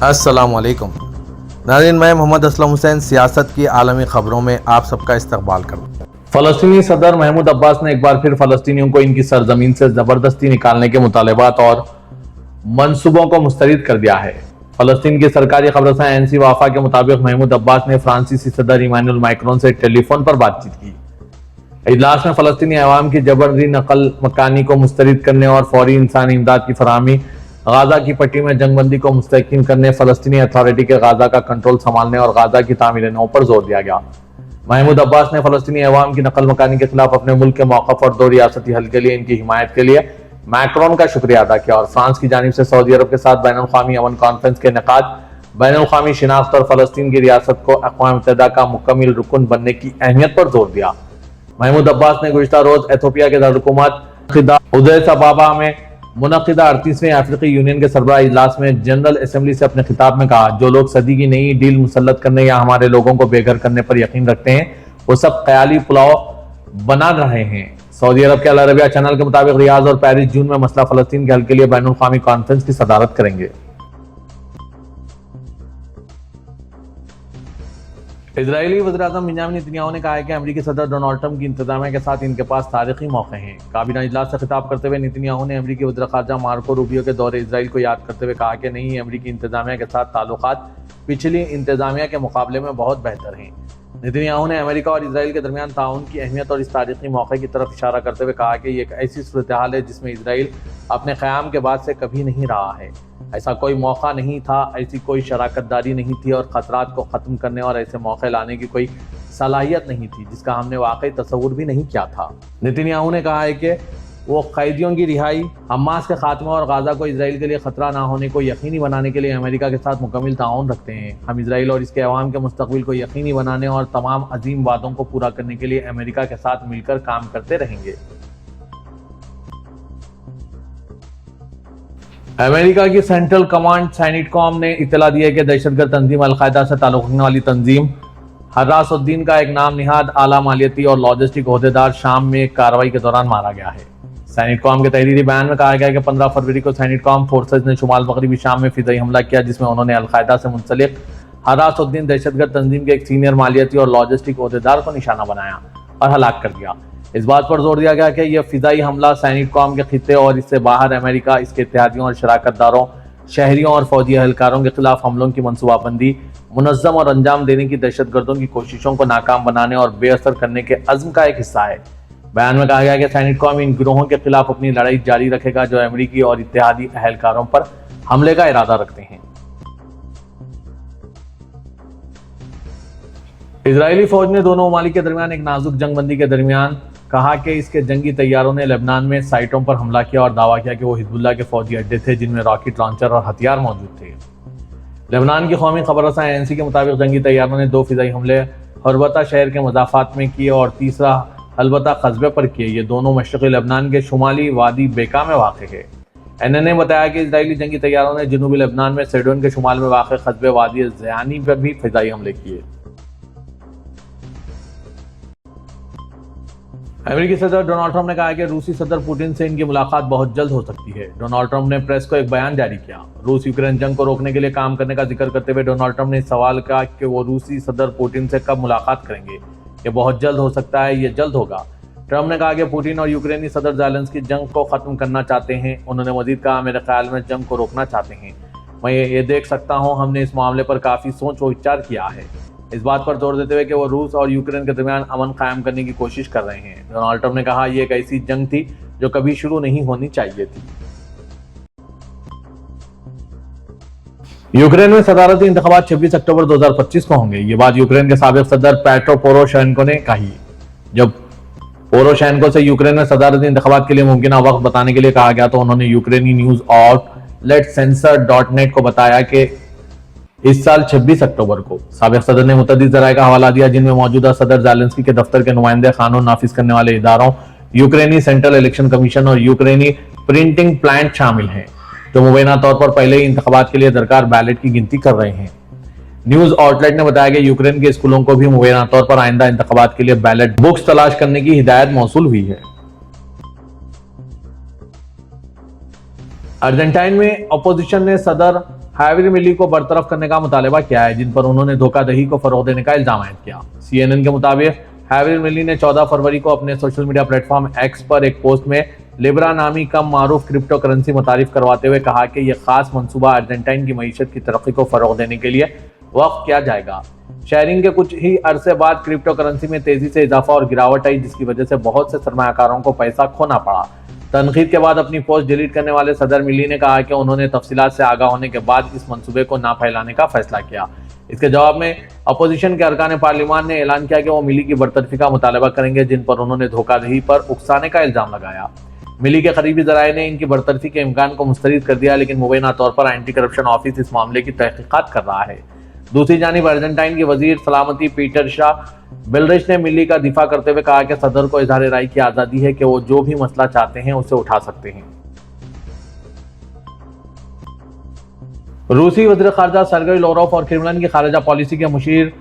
अस्सलाम वालेकुम नाज़रीन, मैं मोहम्मद असलम हुसैन सियासत की आलमी खबरों में आप सबका इस्तकबाल करता हूँ। फलस्तीनी सदर महमूद अब्बास ने एक बार फिर फलस्तीनियों को इनकी सरजमीन से जबरदस्ती निकालने के मुतालबात और मंसूबों को मुस्तरद कर दिया है। फलस्तीन की सरकारी खबरसां एनसी वाफा के मुताबिक महमूद अब्बास ने फ्रांसीसी सदर इमानुएल मैक्रोन से टेलीफोन पर बातचीत की। इजलास में फलस्तीनी अवाम की जबरदस्ती नकल मकानी को मुस्तरद करने और फौरी इंसानी इमदाद की फराहमी, गाजा की पट्टी में जंगबंदी को मुस्तहकम करने, फलस्तीनी अथॉरिटी के गाजा का कंट्रोल संभालने और गाजा की तामीर नौ पर जोर दिया गया। महमूद अब्बास ने फलस्तीनी अवाम की नकल मकानी के खिलाफ अपने मुल्क के मौक़िफ़ और दो रियासती हल के लिए इनकी हिमायत के लिए मैक्रोन का शुक्रिया अदा किया और फ्रांस की जानिब से सऊदी अरब के साथ बैनुल-अक़वामी अमन कॉन्फ्रेंस के इनेकाद, बैनुल-अक़वामी शिनाख्त और फलस्तीन की रियासत को अक़वाम मुत्तहिदा का मुकम्मल रुकन बनने की अहमियत पर जोर दिया। महमूद अब्बास ने गुज़िश्ता रोज एथियोपिया के दारुल-हुकूमत उदैस अबाबा में मुनक़िदा 38वें अफ्रीकी यूनियन के सरबराह इजलास में जनरल असेंबली से अपने खिताब में कहा, जो लोग सदी की नई डील मुसल्लत करने या हमारे लोगों को बेघर करने पर यकीन रखते हैं, वो सब ख्याली पुलाव बना रहे हैं। सऊदी अरब के अल अरबिया चैनल के मुताबिक रियाद और पेरिस जून में मसला फलस्तीन के हल के लिए बैनुल-अक़वामी कॉन्फ्रेंस की सदारत करेंगे। इजरायली वज़ीर-ए-आज़म बेंजामिन नेतन्याहू ने कहा है कि अमेरिकी सदर डोनाल्ड ट्रंप की इंतजामिया के साथ इनके पास तारीखी मौके हैं। काबीना इजलास से खिताब करते हुए नेतन्याहू ने अमेरिकी वज़ीर ख़ारजा मार्को रूबियो के दौरे इजराइल को याद करते हुए कहा कि नई अमेरिकी इंतजामिया के साथ ताल्लुकात पिछली इंतजामिया के मुकाबले में बहुत बेहतर हैं। नेतन्याहू ने अमेरिका और इजराइल के दरमियान ताउन की अहमियत और इस तारीखी मौके की तरफ इशारा करते हुए कहा कि ये एक ऐसी सूरत हाल है जिसमें इजराइल अपने क़याम के बाद से कभी नहीं रहा है। ऐसा कोई मौका नहीं था, ऐसी कोई शराकतदारी नहीं थी और ख़तरात को ख़त्म करने और ऐसे मौके लाने की कोई सलाहियत नहीं थी जिसका हमने वाकई तस्वुर भी नहीं किया था। नेतन्याहू ने कहा है कि वो कैदियों की रिहाई, हमास के खात्मे और गाजा को इजराइल के लिए खतरा ना होने को यकीनी बनाने के लिए अमेरिका के साथ मुकम्मल ताउन रखते हैं। हम इजराइल और इसके अवाम के मुस्तकबिल को यकीनी बनाने और तमाम अजीम वादों को पूरा करने के लिए अमेरिका के साथ मिलकर काम करते रहेंगे। अमेरिका की सेंट्रल कमांड सैनिटकॉम ने इत्तला दी है कि दहशतगर्द तंजीम अल-कायदा से ताल्लुक़ रखने वाली तंजीम हर्रास-उद-दीन का एक नाम निहाद आला मालियती और लॉजिस्टिक ओहदेदार शाम में एक कार्रवाई के दौरान मारा गया है। सैनिटकॉम के तहरीरी बयान में कहा गया है कि 15 फरवरी को सैनिटकॉम फोर्सेज ने शुमाल मगरबी शाम में फिज़ाई हमला किया, जिसमें उन्होंने अल-कायदा से मुंसलिक हर्रास-उद-दीन दहशतगर्द तंजीम के एक सीनियर मालियती और लॉजिस्टिक ओहदेदार को निशाना बनाया और हलाक कर दिया। इस बात पर जोर दिया गया कि यह फिज़ाई हमला सैनिटकॉम के खित्ते और इससे बाहर अमेरिका, इसके इत्तेहादियों और शराकतदारों, शहरियों और फौजी एहलकारों के खिलाफ हमलों की मनसूबाबंदी, मुनज़्ज़म और अंजाम देने की दहशतगर्दों की कोशिशों को नाकाम बनाने और बेअसर करने के अज़्म का एक हिस्सा है। बयान में कहा गया कि सैनिटकॉम इन गिरोहों के खिलाफ अपनी लड़ाई जारी रखेगा जो अमेरिकी और इत्तेहादी एहलकारों पर हमले का इरादा रखते हैं। इजरायली फौज ने दोनों ममालिक के दरमियान एक नाजुक जंगबंदी के दरमियान कहा कि इसके जंगी तैयारों ने लेबनान में साइटों पर हमला किया और दावा किया कि वो हिजबुल्लाह के फौजी अड्डे थे जिनमें रॉकेट लॉन्चर और हथियार मौजूद थे। लेबनान की कौमी खबरसां एएनसी के मुताबिक जंगी तैयारों ने 2 फिज़ाई हमले हरबता शहर के मज़ाफ़ात में किए और तीसरा हलबता कस्बे पर किए। ये दोनों मशरक़ी लेबनान के शुमाली वादी बेका में वाक़ है। एनएन ने बताया कि इजरायली जंगी तैयारों ने जनूबी लेबनान में सेडोन के शुमाल में वाक़ कस्बे वादी ज़यानी पर भी फिज़ाई हमले किए। अमेरिकी सदर डोनाल्ड ट्रंप ने कहा कि रूसी सदर पुतिन से इनकी मुलाकात बहुत जल्द हो सकती है। डोनाल्ड ट्रंप ने प्रेस को एक बयान जारी किया। रूस यूक्रेन जंग को रोकने के लिए काम करने का जिक्र करते हुए डोनाल्ड ट्रंप ने सवाल किया कि वो रूसी सदर पुतिन से कब मुलाकात करेंगे। ये बहुत जल्द हो सकता है, ये जल्द होगा। ट्रंप ने कहा कि पुतिन और यूक्रेनी सदर ज़ेलेंस्की जंग को खत्म करना चाहते हैं। उन्होंने मजीद कहा, मेरे ख्याल में जंग को रोकना चाहते हैं। मैं ये देख सकता हूँ, हमने इस मामले पर काफ़ी सोच व विचार किया है, इस बात पर जोर देते हुए कि वो रूस और यूक्रेन के दरमियान अमन कायम करने की कोशिश कर रहे हैं। डोनाल्ड ट्रंप ने कहा, यह एक ऐसी जंग थी जो कभी शुरू नहीं होनी चाहिए थी। यूक्रेन में सदारती इंतखाबात 26 अक्टूबर 2025 को होंगे। ये बात यूक्रेन के साबिक सदर पेट्रो पोरोशेंको ने कही। जब पोरोशेंको से यूक्रेन में सदारती इंतखाबात के लिए मुमकिन वक्त बताने के लिए कहा गया तो उन्होंने यूक्रेनी न्यूज आउटलेट सेंसर.नेट को बताया कि इस साल 26 अक्टूबर को। साबिक सदर ने मुतअद्दिद ज़राए का हवाला दिया जिनमें मौजूदा सदर ज़ेलेंस्की के दफ्तर के नुमाइंदे, कानून नाफिज करने वाले इदारों, यूक्रेनी सेंट्रल इलेक्शन कमीशन और यूक्रेनी प्रिंटिंग प्लांट शामिल हैं, जो मुबैना तौर पर पहले ही इंतखाबात के लिए दरकार बैलेट की गिनती कर रहे हैं। न्यूज आउटलेट ने बताया कि यूक्रेन के स्कूलों को भी मुबैना तौर पर आइंदा इंतखाबात के लिए बैलेट बुक्स तलाश करने की हिदायत मौसूल हुई है। अर्जेंटाइन में अपोजिशन ने सदर हैविल मिली को बरतरफ करने का मुतालबा किया है, जिन पर उन्होंने धोखाधड़ी को फरोग देने का इल्जाम आयद किया। CNN के मुताबिक हैविल मिली ने 14 फरवरी को अपने सोशल मीडिया प्लेटफॉर्म एक्स पर एक पोस्ट में लिब्रा नामी कम मारूफ क्रिप्टो करेंसी मुतारिफ करवाते हुए कहा कि यह खास मंसूबा अर्जेंटाइन की मईशत की तरक्की को फरोग देने के लिए वक्फ किया जाएगा। शेयरिंग के कुछ ही अरसे बाद क्रिप्टो करेंसी में तेजी से इजाफा और गिरावट आई, जिसकी वजह से बहुत से सरमायाकारों को पैसा खोना पड़ा। तनकीद के बाद अपनी पोस्ट डिलीट करने वाले सदर मिली ने कहा कि उन्होंने तफसीलात से आगाह होने के बाद इस मंसूबे को ना फैलाने का फैसला किया। इसके जवाब में अपोजिशन के अरकान पार्लिमान ने ऐलान किया कि वो मिली की बरतरफी का मुतालबा करेंगे, जिन पर उन्होंने धोखाधड़ी पर उकसाने का इल्जाम लगाया। मिली के करीबी जराये ने इनकी बरतरफी के इम्कान को मुस्तरद कर दिया, लेकिन मुबैना तौर पर एंटी करप्शन ऑफिस इस मामले की तहकीकात कर रहा है। दूसरी जानिब अर्जेंटाइन के वजीर सलामती पीटर शाह बिलरिच ने मिली का दिफा करते हुए कहा कि सदर को इजहार राय की आजादी है कि वो जो भी मसला चाहते हैं उसे उठा सकते हैं। रूसी वज़ीर ख़ारजा सर्गेई लावरोव और क्रेमलिन की खारजा पॉलिसी के मुशीर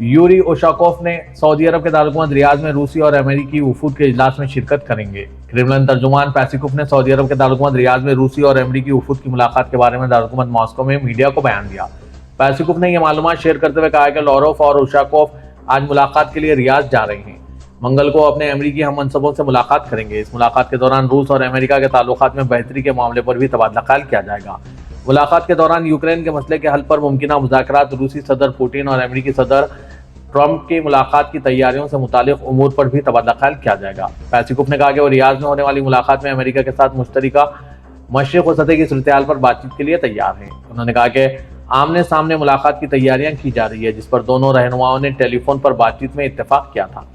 यूरी उशाकोव ने सऊदी अरब के दारुल रियाद में रूसी और अमेरिकी वफूद के इजलास में शिरकत करेंगे। क्रेमलिन तर्जुमान पेस्कोव ने सऊदी अरब के दारुल रियाद में रूसी और अमेरिकी वफूद की मुलाकात के बारे में दारुल मॉस्को में मीडिया को बयान दिया। पेस्कोव ने यह मालूमात शेयर करते हुए कहा कि लावरोव और उशाकोव आज मुलाकात के लिए रियाद जा रहे हैं। मंगल को अपने अमेरिकी हममनसबों से मुलाकात करेंगे। इस मुलाकात के दौरान रूस और अमेरिका के ताल्लुकात में बेहतरी के मामले पर भी तबादला ख्याल किया जाएगा। मुलाकात के दौरान यूक्रेन के मसले के हल पर मुमकिन मुज़ाकरात, रूसी सदर पुतिन और अमेरिकी सदर ट्रंप की मुलाकात की तैयारियों से मुतालिक उमूर पर भी तबादला ख्याल किया जाएगा। पेस्कोव ने कहा कि वो रियाद में होने वाली मुलाकात में अमेरिका के साथ मुश्तरका मशरिक व सतह की सूरत-ए-हाल पर बातचीत के लिए तैयार हैं। उन्होंने कहा कि आमने सामने मुलाकात की तैयारियां की जा रही है, जिस पर दोनों रहनुमाओं ने टेलीफोन पर बातचीत में इत्तेफाक किया था।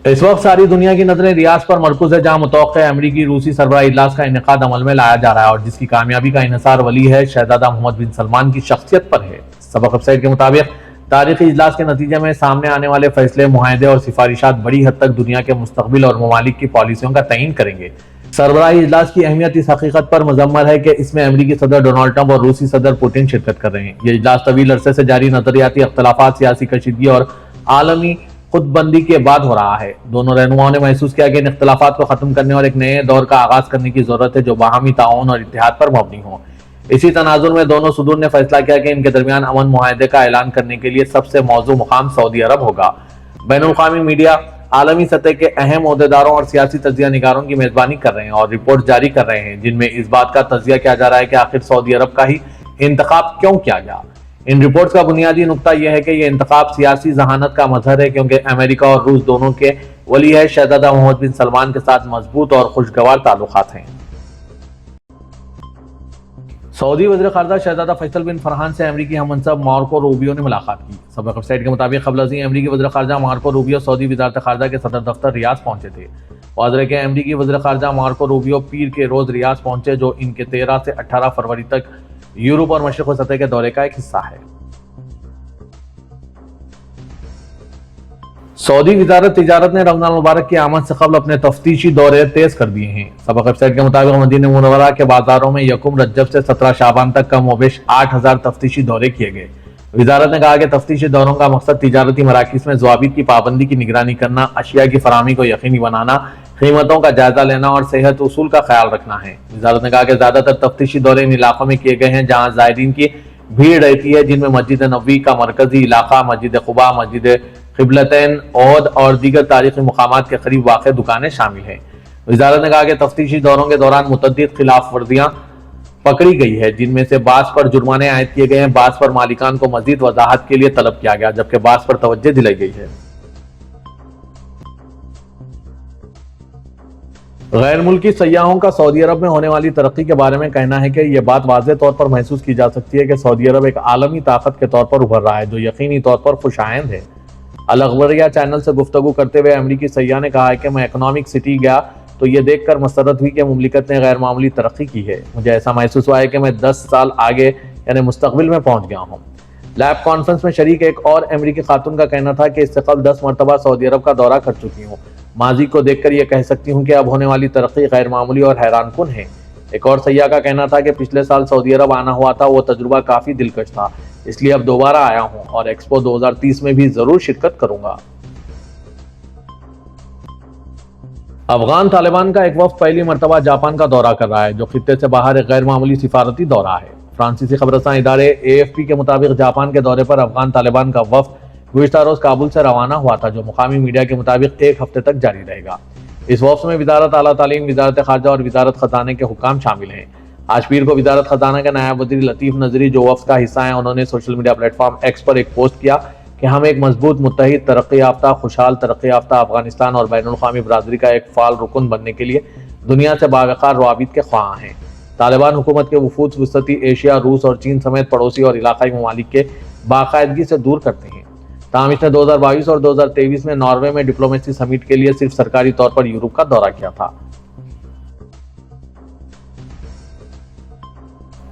इस वक्त सारी दुनिया की नजरें रियाद पर मरकूज है, जहां मुतवक्किअ अमरीकी रूसी सरबराह इजलास का इनेकाद अमल में लाया जा रहा है और जिसकी कामयाबी का इन्हिसार वली है शहजादा मोहम्मद बिन सलमान की शख्सियत पर है। सबक वेबसाइट के मुताबिक तारीखी इजलास के नतीजे में सामने आने वाले फैसले, मुआहदे और सिफारिशात बड़ी हद तक दुनिया के मुस्तकबिल और ममालिक की पॉलिसियों का तयीन करेंगे। सरबराही इजलास की अहमियत इस हकीकत पर मुजम्मल है कि इसमें अमरीकी सदर डोनाल्ड ट्रंप और रूसी सदर पुतिन शिरकत कर रहे हैं। यह इजलास तवील अरसे से जारी नजरियाती अख्तलाफात, सियासी कशीदगी और आलमी खुदबंदी के बाद हो रहा है। दोनों रहनुमाओं ने महसूस किया कि इन इख्तलाफात को खत्म करने और एक नए दौर का आगाज करने की जरूरत है जो बाहमी ताउन और इत्तेहाद पर मबनी हो। इसी तनाजुर में दोनों सदूर ने फैसला किया कि इनके दरमियान अमन मुआहदे का ऐलान करने के लिए सबसे मौजू मुकाम सऊदी अरब होगा। बैनुल-अक़वामी मीडिया आलमी सतह के अहम ओहदेदारों और सियासी तज्जिया निगारों की मेजबानी कर रहे हैं और रिपोर्ट जारी कर रहे हैं, जिनमें इस बात का तज्जिया किया जा रहा है कि आखिर सऊदी अरब का ही इंतखाब क्यों किया गया। इन रिपोर्ट्स का बुनियादी नुक्ता यह है कि यह इंतखाब सियासी जहानत का मजहर है, क्योंकि अमेरिका और रूस दोनों के वली है शहजादा मोहम्मद बिन सलमान के साथ मजबूत और खुशगवार ताल्लुकात हैं। सऊदी वज़ीर ख़ारजा शहजादा फैसल बिन फरहान से अमरीकी हममनसब मार्को रूबियो ने मुलाकात की। सबक वेबसाइट के मुताबिक क़ब्ल अज़ीं अमरीकी वज़ीर ख़ारजा मार्को रूबियो सऊदी वज़ारत ख़ारजा के सदर दफ्तर रियाद पहुंचे थे। वाज़ेह है कि अमरीकी वज़ीर ख़ारजा मार्को रूबियो पीर के रोज रियाद पहुंचे, जो इनके 13 से 18 फरवरी तक यूरोप और मशरिक़ सतह के दौरे का एक हिस्सा है। सऊदी वज़ारत तिजारत ने रमज़ान मुबारक की आमद से कबल अपने तफ्तीशी दौरे तेज कर दिए हैं। सबक वेबसाइट के मुताबिक मदीना मुनव्वरा के बाजारों में यकुम रज्जब से 17 शाबान तक कम वबेश 8000 तफ्तीशी दौरे किए गए। वज़ारत ने कहा कि तफ्तीशी दौरों का मकसद तिजारती मराकिज़ में ज़वाबित की पाबंदी की निगरानी करना, अशिया की फराहमी को यकीनी बनाना, कीमतों का जायजा लेना और सेहत उसूल का ख्याल रखना है। वज़ारत ने कहा कि ज्यादातर तफ्तीशी दौरे इन इलाकों में किए गए हैं जहाँ ज़ायरीन की भीड़ रहती है, जिनमें मस्जिद नबवी का मरकजी इलाका, मस्जिद क़ुबा, मस्जिद क़िबलतैन, औद और दीगर तारीखी मुकामात के करीब वाक़ दुकानें शामिल हैं। वज़ारत ने कहा कि तफ्तीशी दौरों के दौरान मुतअद्दिद खिलाफ वर्जियां पकड़ी गई है, जिनमें से बास पर जुर्माने आयद किए गए हैं, बास पर मालिकान को मजीद वजाहत के लिए तलब किया गया, जबकि बास पर तवज्जो दिलाई गई है। गैर मुल्की सयाहों का सऊदी अरब में होने वाली तरक्की के बारे में कहना है कि यह बात वाज़ेह तौर पर महसूस की जा सकती है कि सऊदी अरब एक आलमी ताकत के तौर पर उभर रहा है, जो यकीनी तौर पर खुशाइंद है। अल-अखबारिया चैनल से गुफ्तगू करते हुए अमरीकी सयाह ने कहा है कि मैं इकोनॉमिक सिटी गया तो ये देखकर मसरत हुई कि मुमलिकत ने गैर मामूली तरक्की की है। मुझे ऐसा महसूस हुआ है कि मैं 10 साल आगे यानी मुस्तकबिल में पहुंच गया हूँ। लैब कॉन्फ्रेंस में शरीक एक और अमरीकी खातून का कहना था कि इससे कबल 10 मरतबा सऊदी अरब का दौरा कर चुकी हूँ। माजी को देखकर यह कह सकती हूँ कि अब होने वाली तरक्की गैर मामूली और हैरानकुन है। एक और सयाह का कहना था कि पिछले साल सऊदी अरब आना हुआ था, वो तजुर्बा काफी दिलकश था, इसलिए अब दोबारा आया हूँ और एक्सपो 2030 में भी जरूर शिरकत करूंगा। افغان طالبان کا ایک وفد پہلی مرتبہ جاپان کا دورہ کر رہا ہے، جو خطے سے باہر ایک غیر معمولی سفارتی دورہ ہے۔ فرانسیسی خبررساں ادارے AFP کے مطابق جاپان کے دورے پر افغان طالبان کا وفد گزشتہ روز کابل سے روانہ ہوا تھا، جو مقامی میڈیا کے مطابق ایک ہفتے تک جاری رہے گا۔ اس وفد میں وزارت اعلیٰ تعلیم، وزارت خارجہ اور وزارت خزانہ کے حکام شامل ہیں۔ آج پیر کو وزارت خزانہ کے نائب وزیر لطیف نظری، جو وفد کا حصہ ہیں، انہوں نے social media platform X پر ایک پوسٹ کیا کہ ہم ایک مضبوط، متحد، ترقی یافتہ، خوشحال، ترقی یافتہ افغانستان اور بین الاقوامی برادری کا ایک فعال رکن بننے کے لیے دنیا سے باوقار روابط کے خواہاں ہیں۔ طالبان حکومت کے وفود وسطی ایشیا، روس اور چین سمیت پڑوسی اور علاقائی ممالک کے باقاعدگی سے دور کرتے ہیں۔ تاہم اس نے 2022 اور 2023 میں ناروے میں ڈپلومیسی سمٹ کے لیے صرف سرکاری طور پر یورپ کا دورہ کیا تھا۔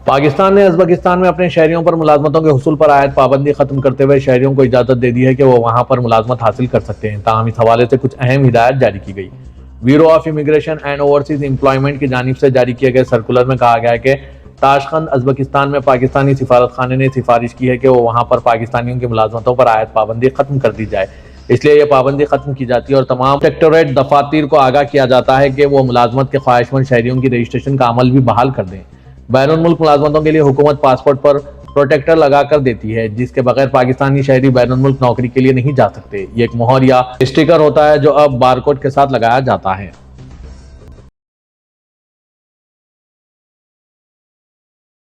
پاکستان نے ازبکستان میں اپنے شہریوں پر ملازمتوں کے حصول پر عائد پابندی ختم کرتے ہوئے شہریوں کو اجازت دے دی ہے کہ وہ وہاں پر ملازمت حاصل کر سکتے ہیں۔ تاہم اس حوالے سے کچھ اہم ہدایات جاری کی گئی۔ Bureau of immigration and overseas employment کی جانب سے جاری کیے گئے سرکولر میں کہا گیا ہے کہ تاشقند، ازبکستان میں پاکستانی سفارت خانے نے سفارش کی ہے کہ وہ وہاں پر پاکستانیوں کی ملازمتوں پر عائد پابندی ختم کر دی جائے۔ اس لیے یہ پابندی ختم کی جاتی ہے اور تمام سیکٹریٹ دفاتر کو آگاہ کیا جاتا ہے کہ وہ ملازمت کے خواہش مند شہریوں کی رجسٹریشن کا عمل بھی بحال کر دیں۔ بین الملک ملازمتوں کے لیے حکومت پاسپورٹ پر پروٹیکٹر لگا کر دیتی ہے، جس کے بغیر پاکستانی شہری بین الملک نوکری کے لیے نہیں جا سکتے۔ یہ ایک مہر یا اسٹیکر ہوتا ہے جو اب بارکوڈ کے ساتھ لگایا جاتا ہے۔